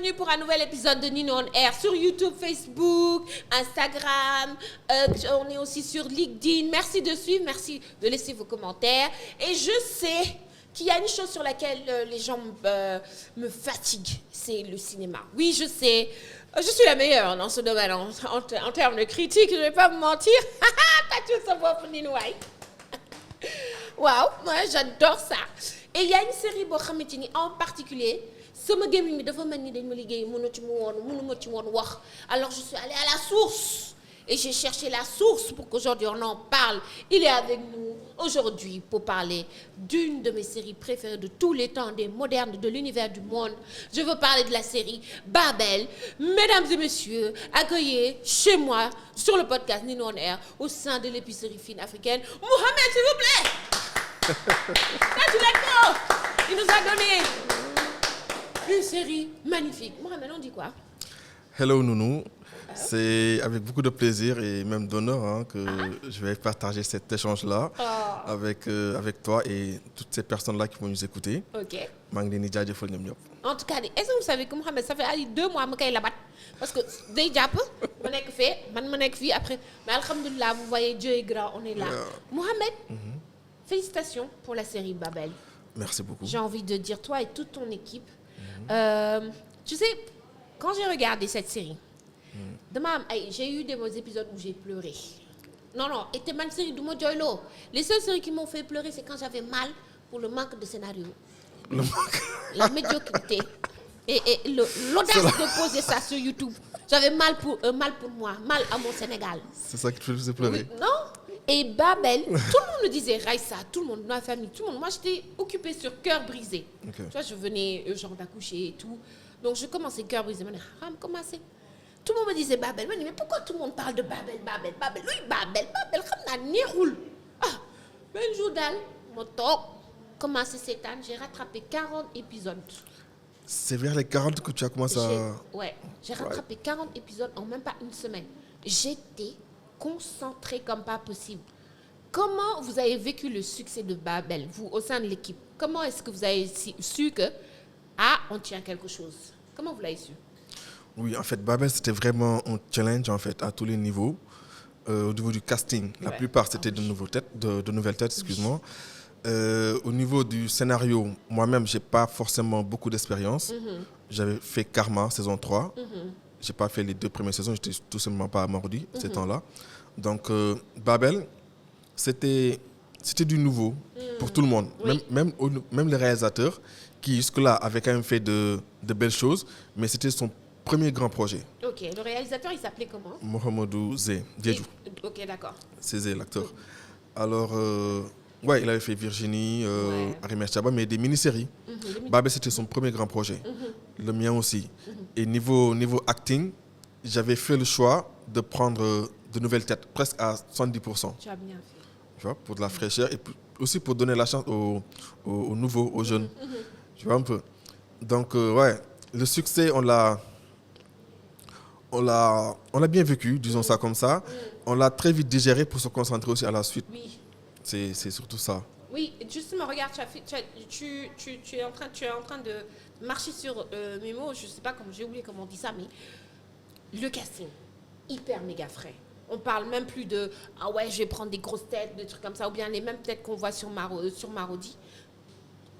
bienvenue pour un nouvel épisode de Nino on Air sur YouTube, Facebook, Instagram. On est aussi sur LinkedIn. Merci de suivre, merci de laisser vos commentaires. Et je sais qu'il y a une chose sur laquelle les gens me fatiguent, c'est le cinéma. Oui, je sais, je suis la meilleure dans ce domaine en termes de critique, je ne vais pas vous mentir. Pas tout ça pour Nino White. Waouh, moi j'adore ça. Et il y a une série boo xamante ni en particulier sama gaming bi dafa mel ni dañ ma liggéey mënuma ci woon wax. Alors je suis allée à la source et j'ai cherché la source pour qu'aujourd'hui on en parle. Il est avec nous aujourd'hui pour parler d'une de mes séries préférées de tous les temps, des modernes, de l'univers du monde. Je veux parler de la série Babel. Mesdames et messieurs, accueillez chez moi sur le podcast Nino on Air au sein de l'épicerie fine africaine Mohamed, s'il vous plaît. Il nous a donné une série magnifique. Mohamed, on dit quoi? Hello Nounou, c'est avec beaucoup de plaisir et même d'honneur que je vais partager cet échange-là avec toi et toutes ces personnes-là qui vont nous écouter. Ok. En tout cas, est-ce que vous savez que Mohamed, ça fait 2 mois que je suis là-bas? Parce que day jàpp ma nekk fee man ma nekk fii après mais alhamdoulilah, vous voyez, Dieu est grand, on est là. Mohamed, félicitations pour la série Babel. Merci beaucoup. J'ai envie de dire, toi et toute ton équipe, tu sais, quand j'ai regardé cette série, j'ai eu des épisodes où j'ai pleuré. Non, et c'était ma série du Modjoilo. Les seules séries qui m'ont fait pleurer, c'est quand j'avais mal pour le manque de scénario. La médiocrité. Et l'audace de poser ça sur YouTube. J'avais mal pour moi, mal à mon Sénégal. C'est ça qui te faisait pleurer? Oui, non? Et Babel, tout le monde me disait Raïssa, tout le monde, ma famille, tout le monde. Moi, j'étais occupée sur Cœur brisé. Okay. Tu vois, je venais genre d'accoucher et tout. Donc, je commençais Cœur brisé. Je commençais. Tout le monde me disait Babel. Je me disais, mais pourquoi tout le monde parle de Babel? Oui, Babel. Mais un jour, mon top, commencé cette année, j'ai rattrapé 40 épisodes. C'est vers les 40 que tu as commencé à... Ouais, j'ai rattrapé 40 épisodes en même pas une semaine. J'étais concentré comme pas possible. Comment vous avez vécu le succès de Babel, vous, au sein de l'équipe? Comment est-ce que vous avez su que, on tient quelque chose? Comment vous l'avez su? Oui, en fait, Babel, c'était vraiment un challenge, en fait, à tous les niveaux. Au niveau du casting, la plupart, c'était de nouvelles têtes, excuse-moi. Au niveau du scénario, moi-même, je n'ai pas forcément beaucoup d'expérience. J'avais fait Karma, saison 3. Je n'ai pas fait les 2 premières saisons, j'étais tout simplement pas à Marodi, ces temps-là. Donc, Babel, c'était du nouveau pour tout le monde. Oui. Même les réalisateurs, qui jusque-là avaient quand même fait de belles choses, mais c'était son premier grand projet. Ok, le réalisateur, il s'appelait comment? Mohamedou Zé, Diédou. Ok, d'accord. C'est Zé, l'acteur. Alors, il avait fait Virginie, Arimé Chaba, mais des mini-séries. Babel, c'était son premier grand projet. Le mien aussi. Et niveau acting, j'avais fait le choix de prendre de nouvelles têtes, presque à 70%. Tu as bien fait. Tu vois, pour de la fraîcheur et aussi pour donner la chance aux nouveaux, aux jeunes. Tu vois un peu. Donc, le succès, on l'a bien vécu, disons ça comme ça. On l'a très vite digéré pour se concentrer aussi à la suite. Oui. C'est surtout ça. Oui, justement, regarde, tu es en train de marcher sur mes mots. Je ne sais pas comment, j'ai oublié comment on dit ça, mais le casting, hyper méga frais. On parle même plus de je vais prendre des grosses têtes, des trucs comme ça, ou bien les mêmes têtes qu'on voit sur Marodi.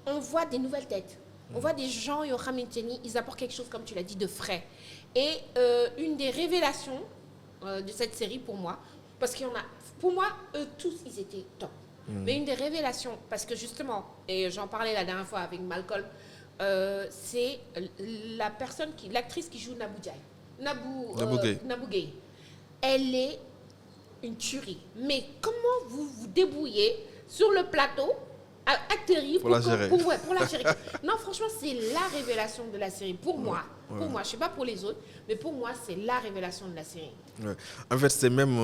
On voit des nouvelles têtes. On voit des gens, ils apportent quelque chose, comme tu l'as dit, de frais. Et une des révélations de cette série pour moi, parce qu'il y en a, pour moi, eux tous, ils étaient top. Mais une des révélations, parce que justement, et j'en parlais la dernière fois avec Malcolm, c'est l'actrice qui joue Nabou Gaye. Elle est une tuerie. Mais comment vous vous débrouillez sur le plateau atterri pour la gérer. Pour la gérer. Non, franchement, c'est la révélation de la série. Pour moi, je ne sais pas pour les autres, mais pour moi, c'est la révélation de la série. Ouais. En fait, c'est même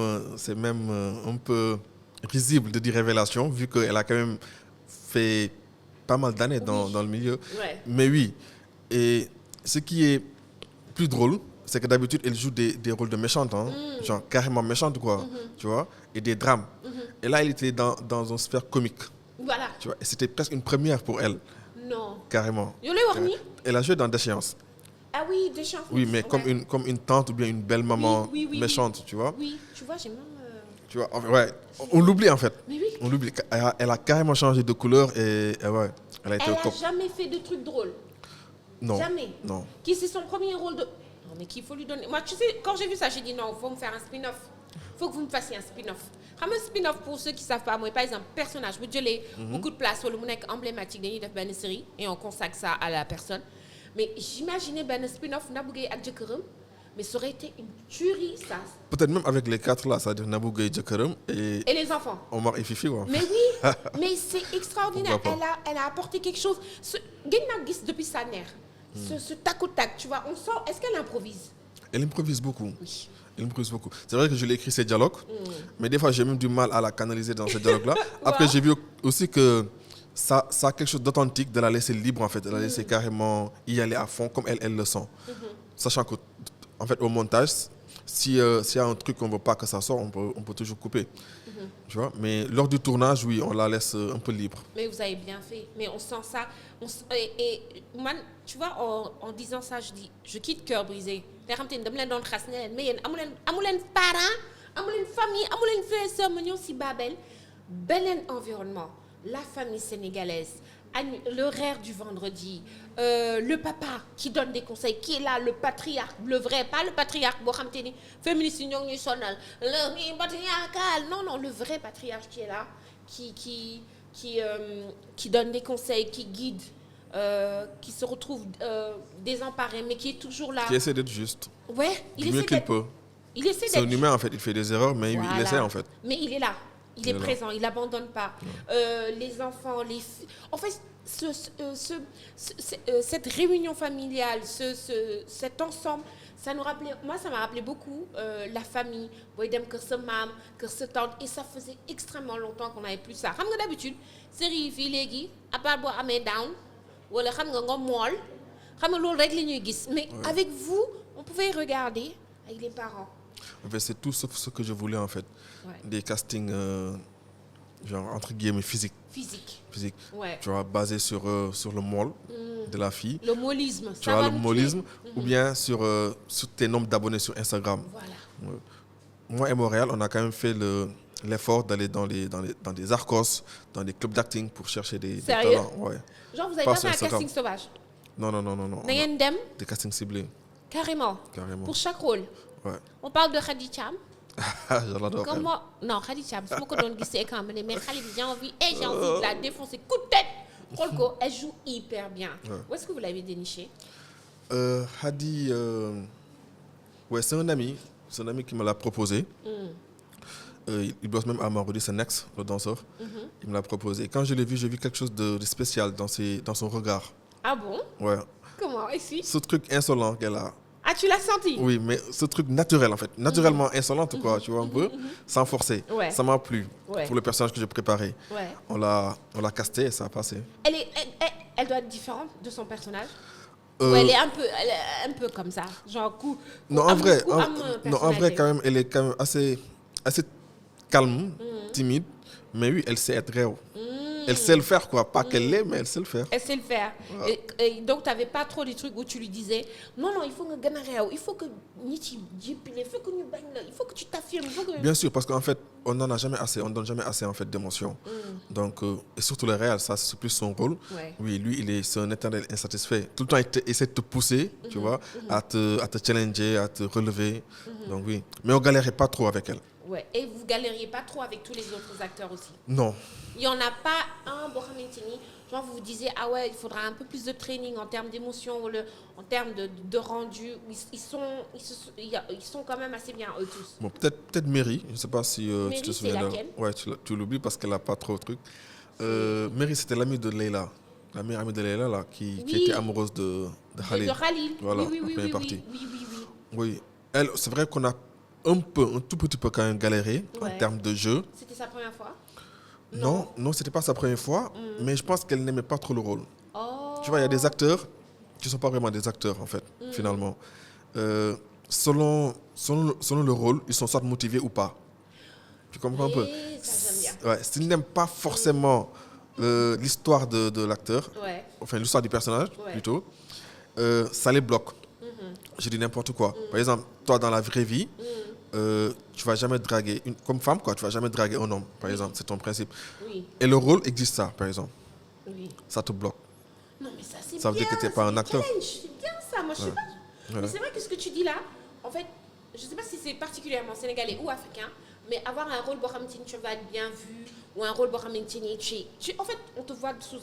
un peu risible de dire révélation, vu qu'elle a quand même fait pas mal d'années dans le milieu. Ouais. Mais oui, et ce qui est plus drôle, c'est que d'habitude, elle joue des rôles de méchante, genre carrément méchante, quoi, tu vois, et des drames. Et là, elle était dans une sphère comique. Voilà. Tu vois, et c'était presque une première pour elle. Non. Carrément. Yo l'ai horny. Elle a joué dans Déchéance. Ah oui, de chance. Oui, mais Ouais. comme une tante ou bien une belle maman méchante, tu vois. Oui, tu vois, j'ai même... Tu vois, ouais, on l'oublie en fait. Mais oui. On l'oublie. Elle a carrément changé de couleur et ouais, elle a été Elle au a top. jamais fait de trucs drôles. Non. Jamais. Non. Qui c'est son premier rôle de... Non, mais qu'il faut lui donner... Moi, tu sais, quand j'ai vu ça, j'ai dit non, il faut me faire un spin-off. Il faut que vous me fassiez un spin-off. Xam nga spin-off, pour ceux qui ne savent pas, moi, par exemple, personnage, vous jëlee beaucoup de place, wala mu nekk emblématique, dañuy def benn série et on consacre ça à la personne. Mais j'imaginais benn spin-off Nabou Gueye ak jëkkëram, mais ça aurait été une tuerie, ça. Peut-être même avec les quatre là, c'est-à-dire Nabou Gueye, Djekerem et Et les enfants. Omar et Fifi. Ouais. Mais oui, mais c'est extraordinaire. Pourquoi pas. Elle a apporté quelque chose. Gagna Gis depuis sa mère. Ce tac au tac, tu vois, on sent. Est-ce qu'elle improvise? Elle improvise beaucoup. Oui. Elle improvise beaucoup. C'est vrai que je l'ai écrit ces dialogues, mais des fois j'ai même du mal à la canaliser dans ces dialogues-là. Après, Wow. j'ai vu aussi que ça a quelque chose d'authentique de la laisser libre en fait, de la laisser carrément y aller à fond comme elle le sent. Sachant que, en fait, au montage, s'il y a un truc qu'on ne veut pas que ça sorte, on peut toujours couper. Tu vois? Mais lors du tournage, oui, on la laisse un peu libre. Mais vous avez bien fait. Mais on sent ça. Et man, tu vois, en disant ça, je dis, je quitte Cœur brisé. Mais amu leen parents, amu leen famille, amu leen frères et sœurs, ma ñëw si Babel. Bel environnement. La famille sénégalaise. Le rire du vendredi. Le papa qui donne des conseils, qui est là, le patriarche, le vrai, pas le patriarche, féministe, le patriarcal. Non, non, le vrai patriarche qui est là, qui donne des conseils, qui guide, qui se retrouve désemparé, mais qui est toujours là. Qui essaie d'être juste. Ouais, Du mieux qu'il peut. Il essaie C'est un d'être... humain en fait, il fait des erreurs, mais Voilà. il essaie en fait. Mais il est là. Il est là. présent, il n'abandonne pas. Les enfants, en fait, cette réunion familiale, cet ensemble, ça nous rappelait, moi ça m'a rappelé beaucoup la famille, Boydem que ce mam, que ce tante, et ça faisait extrêmement longtemps qu'on n'avait plus ça. Xam nga d'habitude, série fii léegi, à part boo amee down, wala xam nga mool, xam nga loolu rek la ñuy gis. Mais avec vous, on pouvait regarder avec les parents. En fait, c'est tout sauf ce que je voulais en fait. Ouais. Des castings, genre entre guillemets physiques. Physique. Ouais. Tu vois, basés sur le molle de la fille. Le mollisme. Tu vois, le mollisme, ou bien sur tes nombres d'abonnés sur Instagram. Voilà. Moi et Montréal, on a quand même fait l'effort d'aller dans des arcos, dans des clubs d'acting pour chercher des talents. Ouais. Genre, vous avez Pas pas fait sur un Instagram. casting sauvage? Non. Da ngeen dem Des castings ciblés. carrément. Pour chaque rôle. Ouais. On parle de Khady Thiam. Je l'adore. Comme moi, non, Khady Thiam, si je me disais quand même, mais Khady, j'ai envie de la défoncer. Coup de tête. Rolko, elle joue hyper bien. Où est-ce que vous l'avez déniché? Hadi, ouais, c'est un ami. C'est un ami qui me l'a proposé. Il bosse même à Marodi, c'est Nex, le danseur. Il me l'a proposé. Et quand je l'ai vu, j'ai vu quelque chose de spécial dans son regard. Ah bon? Ouais. Comment? Ici? Ce truc insolent qu'elle a. Ah, tu l'as senti? Oui, mais ce truc naturel en fait. Naturellement insolente, quoi, tu vois, un peu, sans forcer. Ouais. Ça m'a plu Ouais. pour le personnage que j'ai préparé. Ouais. On l'a casté et ça a passé. Elle doit être différente de son personnage? Euh, Ou elle est un peu comme ça? Genre, Non, en vrai, non, en vrai, quand même, elle est quand même assez calme, timide, mais oui, elle sait être réelle. Elle sait le faire, quoi. Pas qu'elle l'est, mais elle sait le faire. Elle sait le faire. Et donc, tu n'avais pas trop des trucs où tu lui disais non, il faut que tu il faut que il faut que tu t'affirmes. Bien sûr, parce qu'en fait, on n'en a jamais assez, on ne donne jamais assez en fait, d'émotions. Donc, et surtout le réel, ça, c'est plus son rôle. Ouais. Oui, lui, c'est un éternel insatisfait. Tout le temps, il essaie de te pousser, tu vois, à te challenger, à te relever. Donc, oui. Mais on ne galérait pas trop avec elle. Ouais. Et vous galériez pas trop avec tous les autres acteurs aussi? Non. Il n'y en a pas un, genre vous vous disiez, ah ouais, il faudra un peu plus de training en termes d'émotion, en termes de rendu. Ils sont quand même assez bien, eux tous. Bon, peut-être Mary, je ne sais pas si Mary, tu te c'est souviens laquelle? Ouais, tu l'oublies parce qu'elle n'a pas trop de trucs. Mary, c'était l'amie de Leila. La meilleure amie de Leila, là, qui était amoureuse de Khalil. De Khalil. Voilà, Oui, en première partie. oui. Oui, elle, c'est vrai qu'on a un tout petit peu quand même galéré en termes de jeu. C'était sa première fois? Non, c'était pas sa première fois, mais je pense qu'elle n'aimait pas trop le rôle. Oh. Tu vois, il y a des acteurs qui ne sont pas vraiment des acteurs, en fait, finalement. Selon le rôle, ils sont soit motivés ou pas. Tu comprends un peu? Ça, j'aime bien. Ouais, s'ils n'aiment pas forcément l'histoire de l'acteur, Ouais. enfin l'histoire du personnage, plutôt, ça les bloque. Je dis n'importe quoi. Par exemple, toi, dans la vraie vie, tu vas jamais draguer, comme femme, quoi, tu vas jamais draguer un homme, par exemple. C'est ton principe. Oui. Et le rôle existe ça, par exemple. Oui. Ça te bloque. Non, mais ça, c'est Ça veut bien. dire que tu n'es pas un c'est acteur. challenge, c'est bien ça. Moi, je sais pas. Ouais. Mais c'est vrai que ce que tu dis là, en fait, je sais pas si c'est particulièrement sénégalais ou africain, mais avoir un rôle Bohamtine, tu vas être bien vu, ou un rôle Bohamtine, en fait, on te voit sous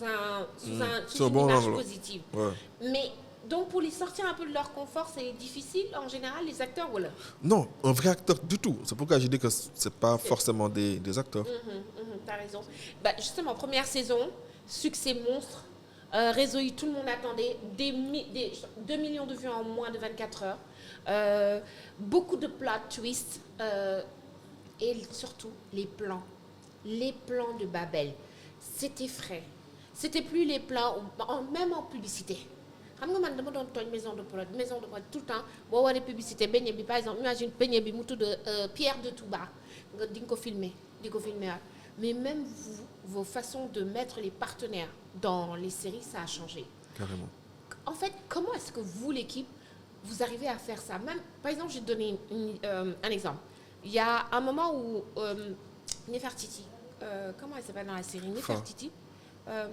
Sur une bon image angle. positive. Ouais. Mais donc, pour les sortir un peu de leur confort, c'est difficile en général, les acteurs, voilà. Non, un vrai acteur du tout. C'est pourquoi je dis que c'est pas forcément des acteurs. T'as raison. Bah, justement, première saison, succès monstre. Réseau I, tout le monde attendait. 2 millions de vues en moins de 24 heures. Beaucoup de plot twists. Et surtout, les plans. Les plans de Babel. C'était frais. C'était plus les plans, même en publicité. Xam nga man dama doon tooñ maison de prod tout le temps boo waree publicité beignet bi par exemple imagine beignet bi mu tudd Pierre de Touba nga di nga ko filmer waat mais même vous, vos façons de mettre les partenaires dans les séries ça a changé. Carrément. En fait, comment est-ce que vous l'équipe vous arrivez à faire ça? Même par exemple, je vais te donner un exemple. Il y a un moment où Nefertiti, comment elle s'appelle dans la série? Nefertiti.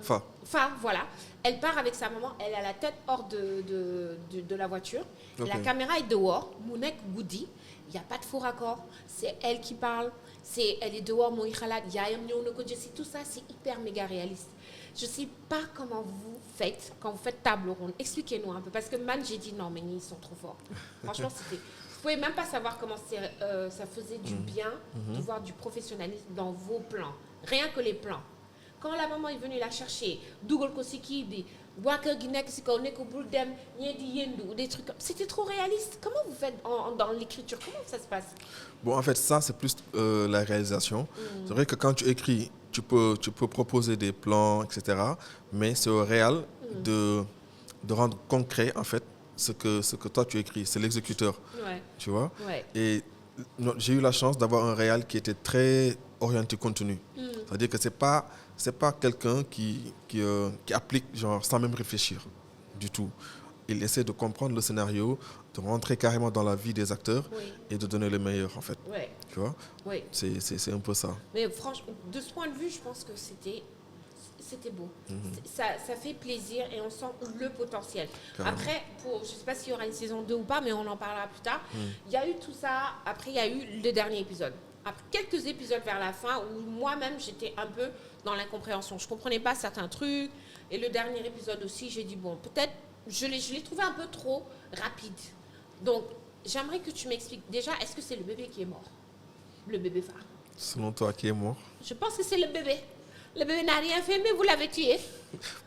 Fa, voilà. Elle part avec sa maman, elle a la tête hors de la voiture. Okay. La caméra est dehors, Mounek Goudi, il n'y a pas de faux raccord, c'est elle qui parle, elle est dehors, Moï Khalad, Yayam Nyonoko Jessie, tout ça c'est hyper méga réaliste. Je ne sais pas comment vous faites quand vous faites table ronde. Expliquez-nous un peu, parce que man, j'ai dit non, mais ils sont trop forts. Franchement, vous ne pouvez même pas savoir comment ça faisait du bien de voir du professionnalisme dans vos plans, rien que les plans. Quand la maman est venue la chercher, Dougal Kosiki, des trucs comme c'était trop réaliste. Comment vous faites dans l'écriture? Comment ça se passe? Bon, en fait, ça, c'est plus la réalisation. C'est vrai que quand tu écris, tu peux proposer des plans, etc. Mais c'est au réel de rendre concret, en fait, ce que toi, tu écris. C'est l'exécuteur. Ouais. Tu vois? Ouais. Et j'ai eu la chance d'avoir un réel qui était très orienté contenu. C'est-à-dire que c'est pas quelqu'un qui applique genre sans même réfléchir du tout. Il essaie de comprendre le scénario, de rentrer carrément dans la vie des acteurs et de donner le meilleur en fait. Ouais. Tu vois? Oui. C'est un peu ça. Mais franchement, de ce point de vue, je pense que c'était beau. Ça fait plaisir et on sent le potentiel. Carrément. Après, je ne sais pas s'il y aura une saison 2 ou pas, mais on en parlera plus tard. Il y a eu tout ça. Après, il y a eu le dernier épisode. Après quelques épisodes vers la fin où moi-même, j'étais un peu dans l'incompréhension. Je ne comprenais pas certains trucs. Et le dernier épisode aussi, j'ai dit, bon, peut-être, je l'ai trouvé un peu trop rapide. Donc, j'aimerais que tu m'expliques. Déjà, est-ce que c'est le bébé qui est mort? Le bébé phare. Selon toi, qui est mort? Je pense que c'est le bébé. Le bébé n'a rien fait, mais vous l'avez tué.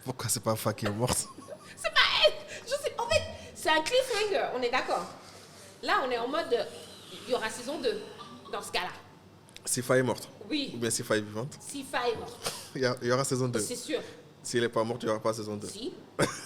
Pourquoi c'est pas Fa qui est morte? C'est pas elle. Je sais, en fait, c'est un cliffhanger, on est d'accord. Là, on est en mode, il y aura saison 2 dans ce cas-là. Si Fa est morte? Oui. Ou bien si Fa est vivante? Si Fa est morte. Il y aura saison 2. C'est sûr. Si elle n'est pas morte, il n'y aura pas saison 2. Si.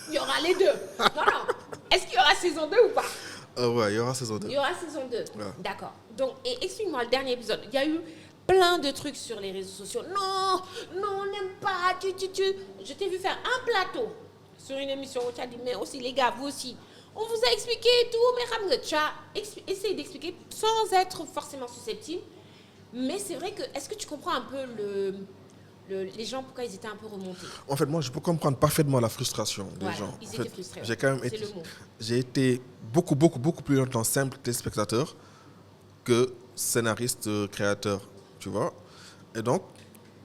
Il y aura les deux. Non. Est-ce qu'il y aura saison 2 ou pas? Ouais, il y aura saison 2. Il y aura saison 2. Ouais. D'accord. Donc, et explique-moi le dernier épisode. Il y a eu plein de trucs sur les réseaux sociaux. Non, on n'aime pas. Je t'ai vu faire un plateau sur une émission où tu as dit, mais aussi les gars, vous aussi. On vous a expliqué et tout, mais tu as essayé d'expliquer sans être forcément susceptible. Mais c'est vrai que, est-ce que tu comprends un peu les gens, pourquoi ils étaient un peu remontés? En fait, moi, je peux comprendre parfaitement la frustration des gens. Ils étaient frustrés. J'ai quand même été beaucoup plus longtemps simple téléspectateur que scénariste, créateur, tu vois. Et donc,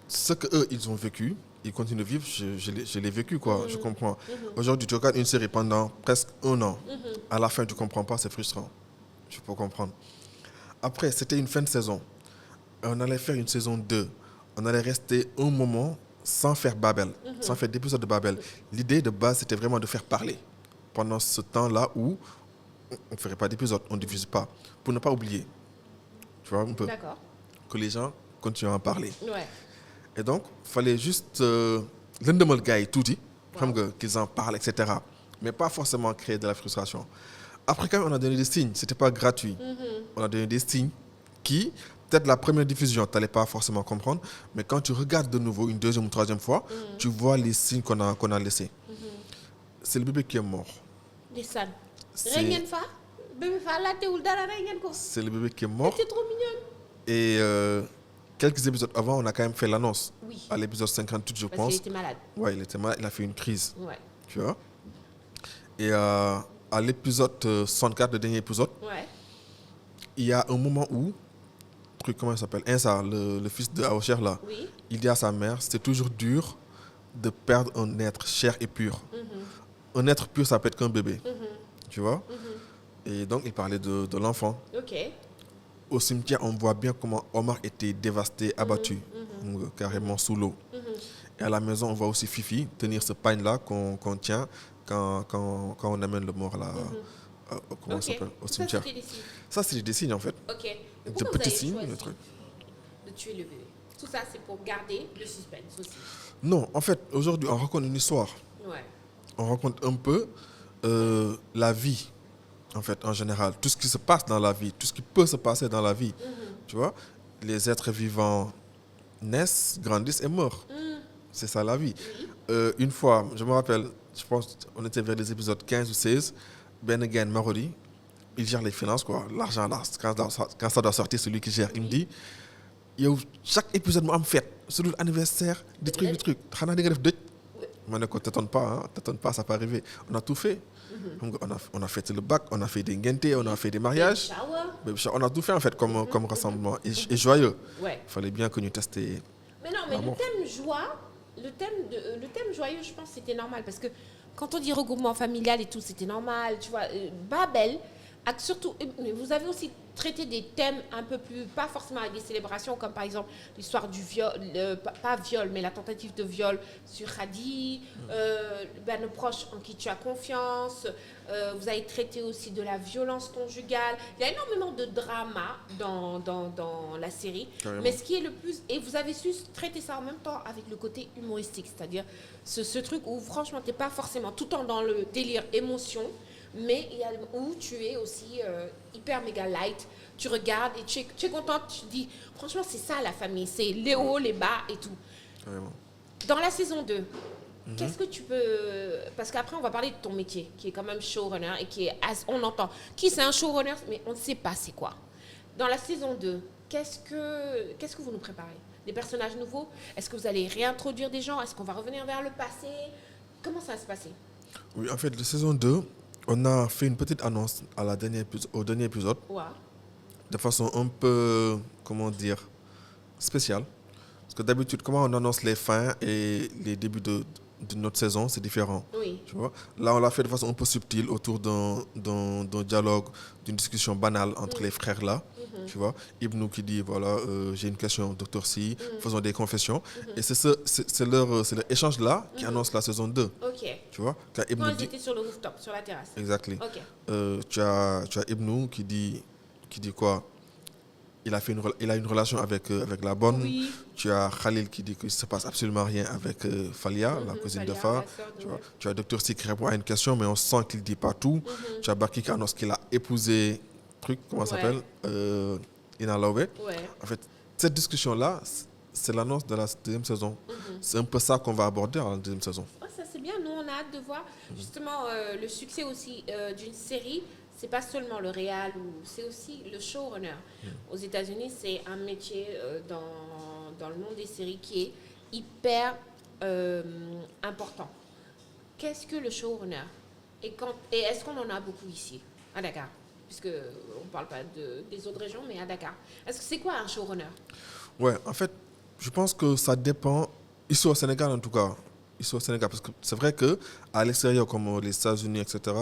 ce qu'eux, ils ont vécu, ils continuent de vivre, je l'ai vécu, quoi, je comprends. Aujourd'hui, tu regardes une série pendant presque 1 an. À la fin, tu ne comprends pas, c'est frustrant. Je peux comprendre. Après, c'était une fin de saison. On allait faire une saison 2. On allait rester un moment sans faire Babel, sans faire d'épisode de Babel. L'idée de base, c'était vraiment de faire parler pendant ce temps-là où on ne ferait pas d'épisode, on ne diffuse pas, pour ne pas oublier. Tu vois, un peu. D'accord. Que les gens continuent à en parler. Ouais. Et donc, il fallait juste l'un gars tout dit, qu'ils en parlent, etc. Mais pas forcément créer de la frustration. Après, quand même, on a donné des signes, ce n'était pas gratuit. On a donné des signes qui... Peut-être la première diffusion, tu n'allais pas forcément comprendre, mais quand tu regardes de nouveau, une deuxième ou troisième fois, tu vois les signes qu'on a laissés. C'est le bébé qui est mort. Des salles. rey ngeen fa bébé fa laatewul dara rey ngeen ko. c'est le bébé qui est mort. C'est trop mignonne. Et quelques épisodes avant, on a quand même fait l'annonce. Oui. À l'épisode 58, je Parce pense. qu'il était malade. Ouais, il était malade, il a fait une crise. Ouais. Tu vois. Et à l'épisode 64, le dernier épisode, Ouais. il y a un moment où, comment il s'appelle, Insa, le fils de Aosher là, Oui. il dit à sa mère, c'est toujours dur de perdre un être cher et pur. Un être pur, ça peut être qu'un bébé. Tu vois. Et donc, il parlait de l'enfant. Ok. Au cimetière, on voit bien comment Omar était dévasté, abattu, donc, carrément sous l'eau. Et à la maison, on voit aussi Fifi tenir ce pagne-là qu'on tient quand on amène le mort là, comment ça s'appelle, au cimetière. Ça, c'était des signes. Ça, c'est des signes en fait. Ok. Mais De pourquoi vous petits avez signes, choisi le truc. de tuer le bébé? Tout ça, c'est pour garder le suspense aussi. Non, en fait, aujourd'hui, on raconte une histoire. Ouais. On raconte un peu la vie, en fait, en général. Tout ce qui se passe dans la vie, tout ce qui peut se passer dans la vie. Tu vois, les êtres vivants naissent, grandissent et meurent. C'est ça la vie. Une fois, je me rappelle, je pense on était vers les épisodes 15 ou 16, Ben again Marodi, il gère les finances, quoi. L'argent, là, quand ça doit sortir, c'est lui qui gère. Il me dit, yo, chaque épisode, moi, me fait, sur l'anniversaire, des trucs. Xana di nga def dëj. Ma ne ko t'étonne pas, ça peut arriver. On a tout fait. On a fait le bac, on a fait des ngente, on a fait des mariages. Baby On a tout fait en fait comme rassemblement. Et joyeux. Ouais. Il fallait bien que nous testions. Mais non, mais le thème joie, le thème joyeux, je pense que c'était normal. Parce que quand on dit regroupement familial et tout, c'était normal. Tu vois, Babel, surtout, mais vous avez aussi traité des thèmes un peu plus, pas forcément avec des célébrations, comme par exemple l'histoire du viol, pas viol, mais la tentative de viol sur Khadi, le proche en qui tu as confiance. Vous avez traité aussi de la violence conjugale. Il y a énormément de drama dans la série. Carrément. Mais ce qui est le plus... Et vous avez su traiter ça en même temps avec le côté humoristique. C'est-à-dire ce truc où franchement, tu n'es pas forcément tout le temps dans le délire émotion, mais il y a où tu es aussi hyper méga light. Tu regardes et tu es contente. Tu te dis, franchement, c'est ça la famille. C'est les hauts, les bas et tout. Carrément. Dans la saison 2, qu'est-ce que tu peux... Parce qu'après, on va parler de ton métier, qui est quand même showrunner et qui est... On entend qui c'est un showrunner, mais on ne sait pas c'est quoi. Dans la saison 2, qu'est-ce que vous nous préparez? Des personnages nouveaux? Est-ce que vous allez réintroduire des gens? Est-ce qu'on va revenir vers le passé? Comment ça va se passer? Oui, en fait, la saison 2, on a fait une petite annonce au dernier épisode, Ouais. de façon un peu, comment dire, spéciale. Parce que d'habitude, comment on annonce les fins et les débuts de notre saison, c'est différent. Oui. Tu vois? Là, on l'a fait de façon un peu subtile autour d'un dialogue, d'une discussion banale entre les frères là. Tu vois? Ibnou qui dit, voilà, j'ai une question, docteur Si, faisons des confessions. Et c'est leur échange là qui annonce la saison 2. Ok. Tu vois? Quand Ibnou Quand ils dit... étaient sur le rooftop, sur la terrasse. Exactly. Ok. Tu as Ibnou qui dit quoi? Il a une relation avec la bonne. Oui. Tu as Khalil qui dit qu'il ne se passe absolument rien avec Falia, la cousine Falia, de Fa. la sœur de- Tu as Dr. Si qui répond à une question, mais on sent qu'il ne dit pas tout. Tu as Baki qui annonce qu'il a épousé, comment ça s'appelle, Ina Laoube. Ouais. En fait, cette discussion-là, c'est l'annonce de la deuxième saison. C'est un peu ça qu'on va aborder en deuxième saison. Oh, ça c'est bien, nous on a hâte de voir justement le succès aussi d'une série. C'est pas seulement le réal, c'est aussi le showrunner. Aux États-Unis, c'est un métier dans le monde des séries qui est hyper important. Qu'est-ce que le showrunner? Et est-ce qu'on en a beaucoup ici, à Dakar? Puisque on parle pas des autres régions, mais à Dakar. Est-ce que c'est quoi un showrunner? Ouais, en fait, je pense que ça dépend, ici au Sénégal en tout cas, parce que c'est vrai qu'à l'extérieur, comme les États-Unis, etc.,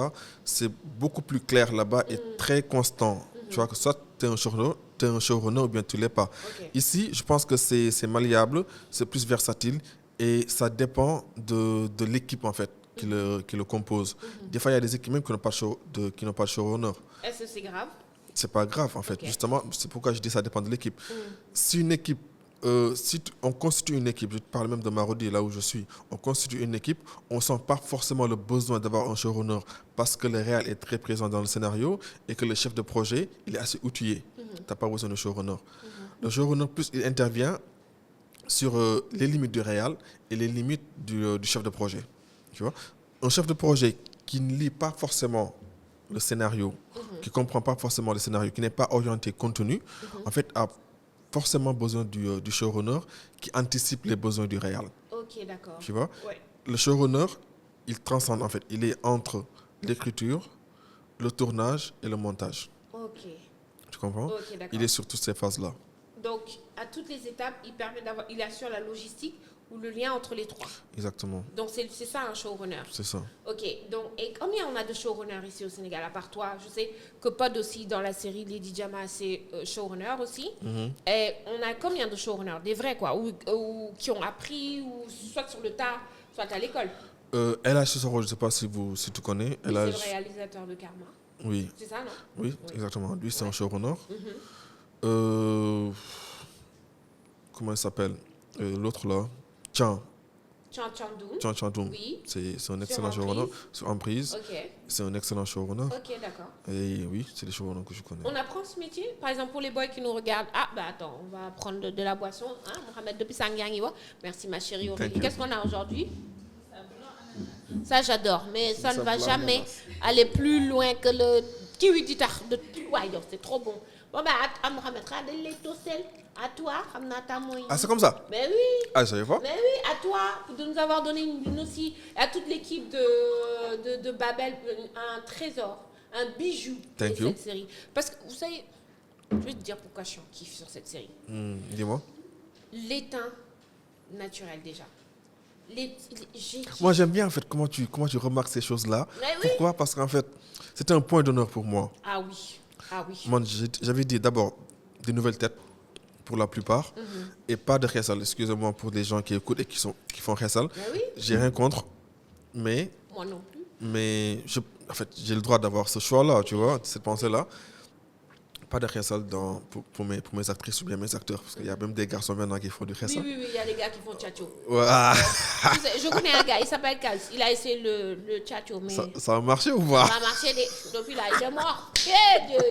c'est beaucoup plus clair là-bas et très constant. Tu vois que soit tu es un showrunner ou bien tu ne l'es pas. Okay. Ici, je pense que c'est malléable, c'est plus versatile et ça dépend de l'équipe en fait qui le compose. Des fois, il y a des équipes même qui n'ont pas de showrunner. Est-ce que c'est grave? C'est pas grave en fait. Okay. Justement, c'est pourquoi je dis ça dépend de l'équipe. Si une équipe, on constitue une équipe, je te parle même de Marodi, là où je suis, on constitue une équipe, on ne sent pas forcément le besoin d'avoir un showrunner parce que le réel est très présent dans le scénario et que le chef de projet, il est assez outillé. Tu n'as pas besoin de showrunner. Le showrunner, plus il intervient sur les limites du réel et les limites du chef de projet. Tu vois? Un chef de projet qui ne lit pas forcément le scénario, qui ne comprend pas forcément le scénario, qui n'est pas orienté contenu, en fait, a forcément besoin du showrunner qui anticipe les besoins du réal. Ok, d'accord. Tu vois? Ouais. Le showrunner, il transcende en fait. Il est entre l'écriture, le tournage et le montage. Ok. Tu comprends? Ok, d'accord. Il est sur toutes ces phases-là. Donc, à toutes les étapes, il assure la logistique ou le lien entre les trois. Exactement. Donc, c'est ça un showrunner. C'est ça. Ok, donc, et combien on a de showrunners ici au Sénégal, à part toi? Je sais que Pod aussi, dans la série Lady Jama, c'est showrunner aussi. Et on a combien de showrunners? Des vrais, quoi, ou qui ont appris, ou soit sur le tas, soit à l'école. LH Sissoko, je ne sais pas si tu connais. C'est le réalisateur de Karma. Oui. C'est ça, non? Oui, exactement. Lui, c'est un showrunner. Comment il s'appelle? L'autre là, Chan Chandoum. Oui. C'est un excellent showrunner. Sur Emprise. Ok. C'est un excellent showrunner. Ok, d'accord. Et oui, c'est des showrunners que je connais. On apprend ce métier? Par exemple, pour les boys qui nous regardent, attends, on va prendre de la boisson. Hein, Mohamed, depuis Sangiangiwa. Merci, ma chérie Aurélie. Qu'est-ce qu'on a aujourd'hui? Ça, j'adore. Mais ça ne va jamais aller plus loin que le kiwi du tar de Tuwayo. C'est trop bon. Bon, à Mohamed, à toi, Ah, c'est comme ça? Mais oui. Ah, je savais pas? Mais oui, à toi, de nous avoir donné une aussi, à toute l'équipe de Babel, un trésor, un bijou de cette série. Parce que, vous savez, je vais te dire pourquoi je suis en kiff sur cette série. Dis-moi. L'étain naturel, déjà. Moi, j'aime bien, en fait, comment tu remarques ces choses-là. Oui. Pourquoi? Parce qu'en fait, c'était un point d'honneur pour moi. Ah oui. Moi, j'avais dit d'abord des nouvelles têtes, pour la plupart, et pas de Khessal. Excusez-moi pour les gens qui écoutent et qui font Khessal. Oui. J'ai rien contre, mais... Moi non plus. Mais, en fait, j'ai le droit d'avoir ce choix-là, tu vois, cette pensée-là. Pas de Khessal pour mes actrices ou bien mes acteurs, parce qu'il y a même des garçons maintenant qui font du Khessal. Oui, il y a des gars qui font tchatcho. Ouais. Je connais un gars, il s'appelle Kals. Il a essayé le tchatcho, mais... Ça a marché ou pas? Ça a marché, depuis là, il est mort.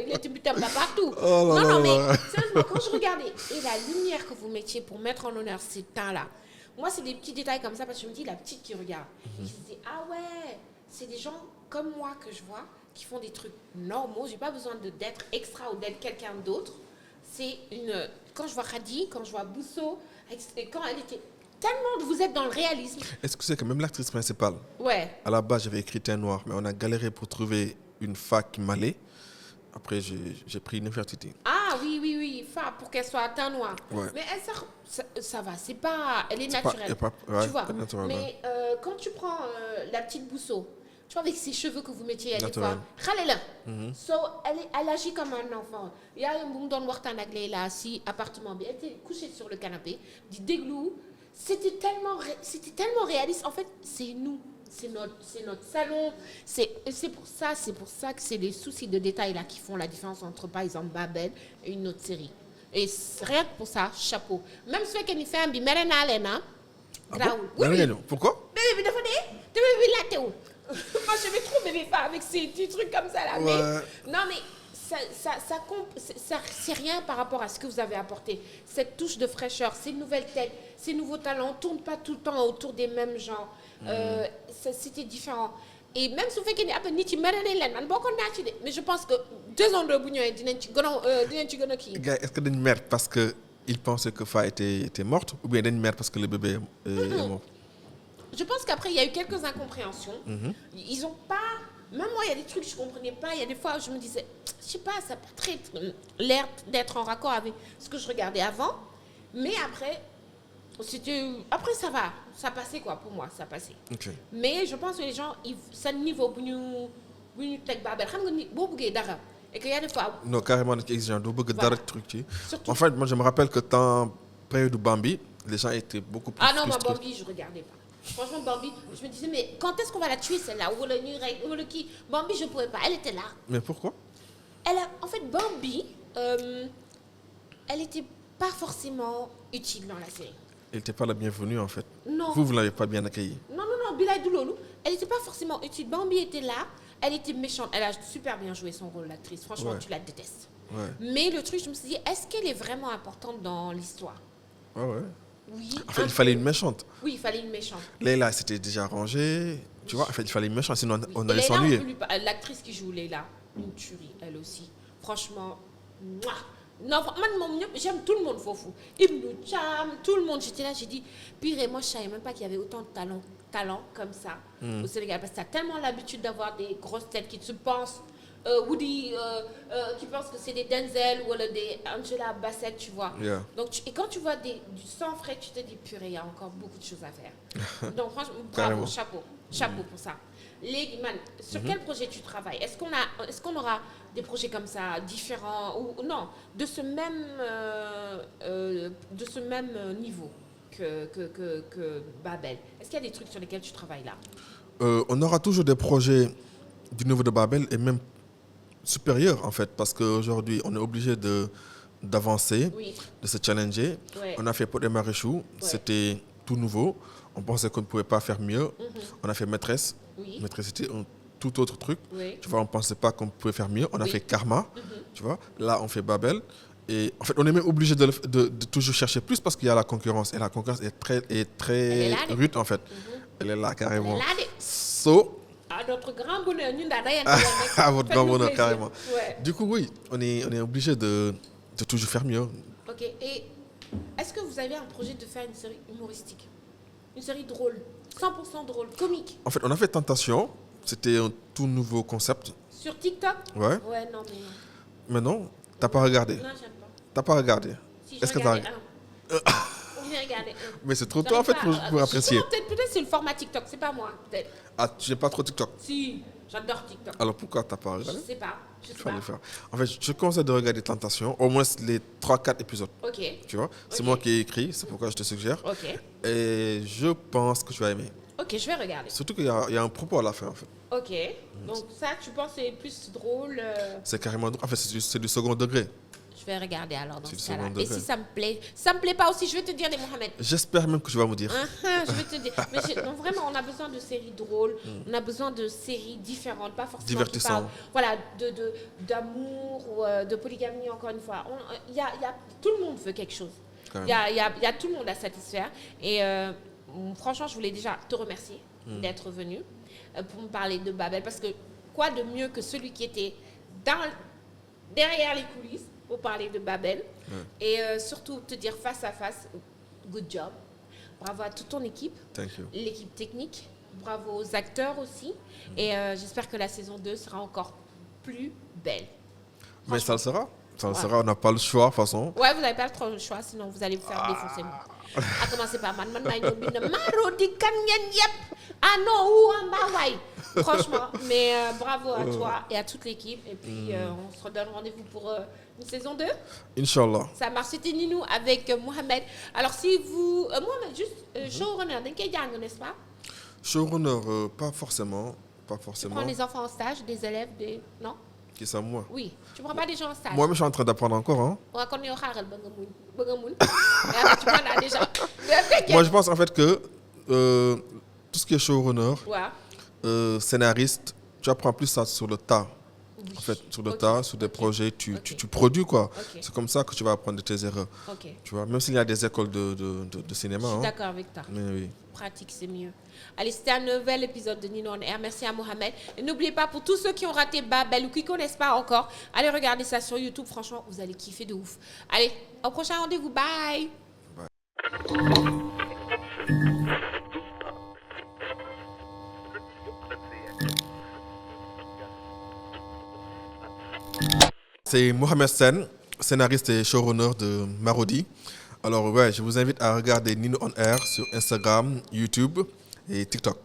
Il était putain pas partout. Oh là non, là. mais sérieusement, quand je regardais, et la lumière que vous mettiez pour mettre en honneur ces teints-là, moi, c'est des petits détails comme ça, parce que je me dis, la petite qui regarde, je me dis, ah ouais, c'est des gens comme moi que je vois, qui font des trucs normaux. J'ai pas besoin d'être extra ou d'être quelqu'un d'autre. Quand je vois Khadi, quand je vois Bousso, quand elle était tellement, vous êtes dans le réalisme. Est-ce que c'est que même l'actrice principale, ouais, à la base, j'avais écrit teint noir, mais on a galéré pour trouver une fac qui m'allait. Après, j'ai pris une Nefertiti. Ah oui, pour qu'elle soit teint noir. Ouais. Mais ça va, c'est pas, elle est naturelle. Tu vois. Mais quand tu prends la petite Bousso, tu vois, avec ses cheveux que vous mettiez à l'époque, elle agit comme un enfant. Il y a un boum dans le Wartan là, si appartement, elle était couchée sur le canapé, dit déglou. C'était tellement réaliste. En fait, c'est nous. C'est notre salon. C'est pour ça que c'est les soucis de détail là qui font la différence entre, par exemple, Babel et une autre série. Et rien que pour ça, chapeau. Même si elle fait un bimérena, oui. Pourquoi? Bébé, moi, je vais trop bébé avec ces petits trucs comme ça là. Ouais. Mais, non, mais c'est rien par rapport à ce que vous avez apporté. Cette touche de fraîcheur, ces nouvelles têtes, ces nouveaux talents, on ne tourne pas tout le temps autour des mêmes gens. C'était différent. Et même si vous faites qu'il y a un peu mais je pense que 2 ans de bougnon et est-ce que d'une merde parce qu'ils pensaient que Fa était morte ou bien d'une merde parce que le bébé est mort? Je pense qu'après, il y a eu quelques incompréhensions. Ils ont pas... Même moi, il y a des trucs que je ne comprenais pas. Il y a des fois où je me disais, je ne sais pas, ça n'a pas très l'air d'être en raccord avec ce que je regardais avant. Mais après, ça va. Ça passait quoi, pour moi, ça passait. Okay. Mais je pense que les gens, ça niveau bu ñu teg Babel. Xam nga ni boo bëggee dara. Et qu'il y a des fois... Non, carrément, c'est exigeant. Voilà. En fait, moi, je me rappelle que dans période de Bambi, les gens étaient beaucoup plus non, moi, frustrés. Bambi, je ne regardais pas. Franchement, Bambi, je me disais, mais quand est-ce qu'on va la tuer, celle-là? Ou le qui? Bambi, je ne pouvais pas. Elle était là. Mais pourquoi? En fait, Bambi, elle n'était pas forcément utile dans la série. Elle n'était pas la bienvenue, en fait. Non. Vous ne l'avez pas bien accueillie. Non, Bilal Douloulou, elle n'était pas forcément utile. Bambi était là, elle était méchante. Elle a super bien joué son rôle, l'actrice. Franchement, tu la détestes. Ouais. Mais le truc, je me suis dit, est-ce qu'elle est vraiment importante dans l'histoire? Ouais. Oui. En fait, il fallait une méchante. Oui, il fallait une méchante. Leïla, c'était déjà rangé. Tu vois, en fait, il fallait une méchante, sinon Oui. on Et allait Leïla, s'ennuyer. l'actrice qui joue Leïla, une tuerie, elle aussi. Franchement, mouah. Non, j'aime tout le monde, Fofou. Ibn Cham, tout le monde. J'étais là, j'ai dit, pire, et moi, je ne savais même pas qu'il y avait autant de talent comme ça au Sénégal. Parce que tu as tellement l'habitude d'avoir des grosses têtes qui se pensent, Woody, qui pensent que c'est des Denzel ou des Angela Bassett, tu vois. Yeah. Donc, et quand tu vois du sang frais, tu te dis, purée, il y a encore beaucoup de choses à faire. Donc, franchement, Carrément. bravo, chapeau pour ça. Man, sur quel projet tu travailles? Est-ce qu'on aura des projets comme ça, différents, ou non, de ce même niveau que Babel? Est-ce qu'il y a des trucs sur lesquels tu travailles là? On aura toujours des projets du niveau de Babel et même supérieurs, en fait, parce qu'aujourd'hui, on est obligé d'avancer, Oui. de se challenger. Ouais. On a fait Pod et Marichou, c'était tout nouveau. On pensait qu'on ne pouvait pas faire mieux. On a fait Maîtresse. Oui. Maîtresse, c'était un tout autre truc. Oui. Tu vois, on ne pensait pas qu'on pouvait faire mieux. On a Oui. fait Karma. Tu vois, là, on fait Babel. Et en fait, on est même obligé de toujours chercher plus parce qu'il y a la concurrence. Et la concurrence est très Elle est là, rude, en fait. Elle est là, carrément. Elle est là, So, à notre grand bonheur, nous, à votre grand bonheur, carrément. Ouais. Du coup, oui, on est obligé de toujours faire mieux. Ok. Et est-ce que vous avez un projet de faire une série humoristique? Une série drôle, 100% drôle, comique? En fait, on a fait Tentation. C'était un tout nouveau concept. Sur TikTok? Ouais. Ouais, non, mais non. Mais non, t'as pas regardé. Non, j'aime pas. T'as pas regardé. Si, Est-ce que j'ai t'as regardé un. J'ai regardé un. Mais c'est trop tôt, en fait, pour apprécier. Justement, peut-être c'est le format TikTok, c'est pas moi, peut-être. Ah, tu n'es pas trop TikTok. Si, j'adore TikTok. Alors pourquoi t'as pas Je regardé? sais pas, je sais Il faut pas. le faire. En fait, je te conseille de regarder Tentation, au moins les 3-4 épisodes. Ok, Tu vois, c'est Ok. moi qui ai écrit, c'est pourquoi je te suggère. ok. Et je pense que tu vas aimer. Ok, je vais regarder. Surtout qu'il y a un propos à la fin, en fait. Ok, donc ça, tu penses que c'est plus drôle C'est carrément drôle. En fait, c'est du second degré. Je vais regarder alors dans C'est ce le cas-là. second Et degré. si ça me plaît pas aussi, je vais te dire, les Mohamed. J'espère même que tu vas me dire. Je vais te dire. Mais non, vraiment, on a besoin de séries drôles, on a besoin de séries différentes, pas forcément qui Divertissantes. parlent, voilà, d'amour ou de polygamie, encore une fois. Tout le monde veut quelque chose. Il y a tout le monde à satisfaire. Et franchement, je voulais déjà te remercier d'être venu pour me parler de Babel. Parce que quoi de mieux que celui qui était derrière les coulisses pour parler de Babel. Et surtout te dire face à face, good job. Bravo à toute ton équipe, Thank you. l'équipe technique. Bravo aux acteurs aussi. Et j'espère que la saison 2 sera encore plus belle. Mais ça le sera. Ça le Ouais. sera. On n'a pas le choix, de toute façon. Ouais, vous n'avez pas trop le choix, sinon vous allez vous faire défoncer. À commencer par Marodi Kanyen Yep. Ah non, ou en bas, ouais. Franchement, mais bravo à toi et à toute l'équipe. Et puis, on se redonne rendez-vous pour une saison 2. Inch'Allah. Ça marche. C'était Ninou avec Mohamed. Alors, si vous. Mohamed, juste showrunner, n'est-ce pas? Showrunner, pas forcément. Pas Tu forcément. prends des enfants en stage, des élèves, des. Non? Qui ça, moi? Oui. Tu prends pas des gens en stage. Moi, je suis en train d'apprendre encore. Hein. On va connaître Bagamoun. Et après, tu prends là déjà. Moi, je pense en fait que tout ce qui est showrunner, Ouais. scénariste, tu apprends plus ça sur le tas. Oui. En fait, sur le Ok. tas, sur des Ok. projets, tu Ok. produis quoi. Ok. C'est comme ça que tu vas apprendre de tes erreurs. Ok. Tu vois, même s'il y a des écoles de cinéma. Je suis Hein. d'accord avec toi. Mais oui. Pratique, c'est mieux. Allez, c'était un nouvel épisode de Nino on Air. Merci à Mohamed. Et n'oubliez pas, pour tous ceux qui ont raté Babel ou qui ne connaissent pas encore, allez regarder ça sur YouTube. Franchement, vous allez kiffer de ouf. Allez, au prochain rendez-vous. Bye. C'est Mohamed Sen, scénariste et showrunner de Marodi. Alors ouais, je vous invite à regarder Nino on Air sur Instagram, YouTube et TikTok.